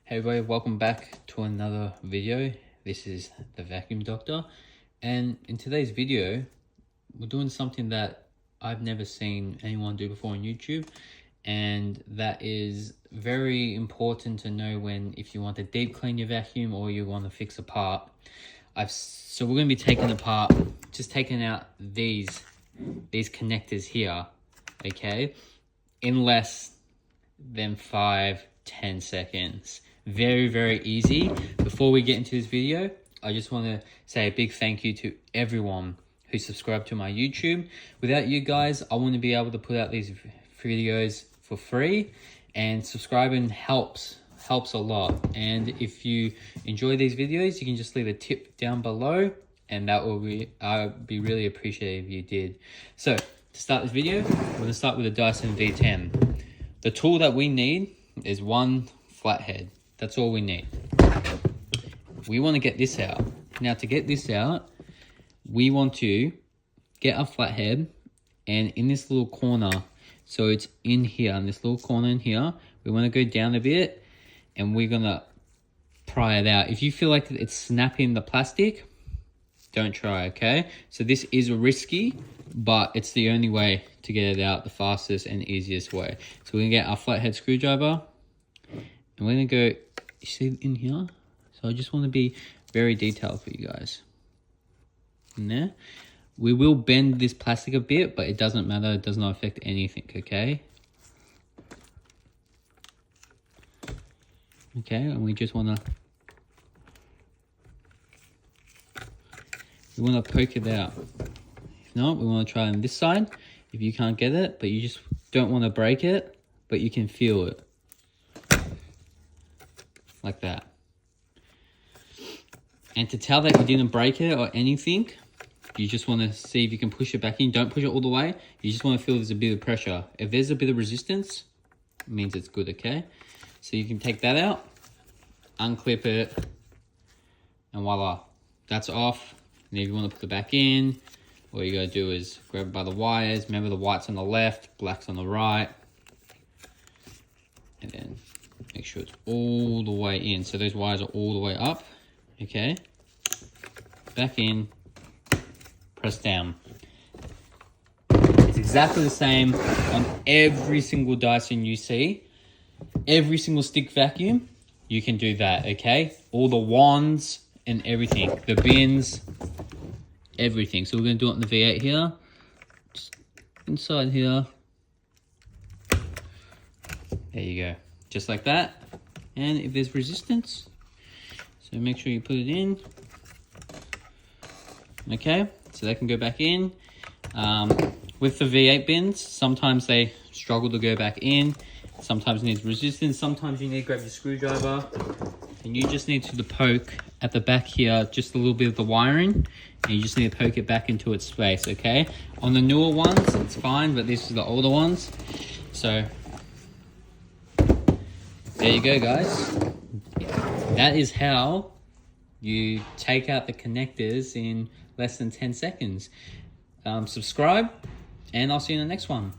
Hey everybody, welcome back to another video. This is the Vacuum Doctor, and in today's video we're doing something that I've never seen anyone do before on YouTube, and that is very important to know when if you want to deep clean your vacuum or you want to fix a part. So we're going to be taking apart, just taking out these connectors here, okay, in less than 5-10 seconds. Very easy. Before we get into this video, I just want to say a big thank you to everyone who subscribed to my YouTube. Without you guys, I wouldn't be able to put out these videos for free, and subscribing helps a lot. And if you enjoy these videos, you can just leave a tip down below, and that will be, I'd be really appreciative if you did. So to start this video, we're going to start with the Dyson V10. The tool that we need is one flathead. That's all we need. We want to get this out. Now to get this out, we want to get our flathead, and in this little corner, so it's in here, in this little corner in here, we want to go down a bit and we're going to pry it out. If you feel like it's snapping the plastic, don't try, okay? So this is risky, but it's the only way to get it out, the fastest and easiest way. So we're going to get our flathead screwdriver, and we're going to go, you see in here? So I just want to be very detailed for you guys. In there. We will bend this plastic a bit, but it doesn't matter. It does not affect anything, okay? Okay, and we just want to poke it out. If not, we want to try on this side. If you can't get it, but you just don't want to break it, but you can feel it. Like that. And to tell that you didn't break it or anything, you just want to see if you can push it back in. Don't push it all the way. You just want to feel there's a bit of pressure. If there's a bit of resistance, it means it's good, okay? So you can take that out, unclip it, and voila, that's off. And if you want to put it back in, all you gotta do is grab it by the wires. Remember, the white's on the left, black's on the right. And then make sure it's all the way in. So those wires are all the way up, okay? Back in, press down. It's exactly the same on every single Dyson you see. Every single stick vacuum, you can do that, okay? All the wands and everything, the bins, everything. So we're gonna do it on the V8 here, just inside here. There you go, just like that. And if there's resistance, so make sure you put it in. Okay, so they can go back in. With the V8 bins, sometimes they struggle to go back in. Sometimes it needs resistance. Sometimes you need to grab your screwdriver, and you just need to poke at the back here, just a little bit of the wiring, and you just need to poke it back into its space, okay? On the newer ones, it's fine, but this is the older ones. So there you go, guys. That is how you take out the connectors in less than 10 seconds. Subscribe, and I'll see you in the next one.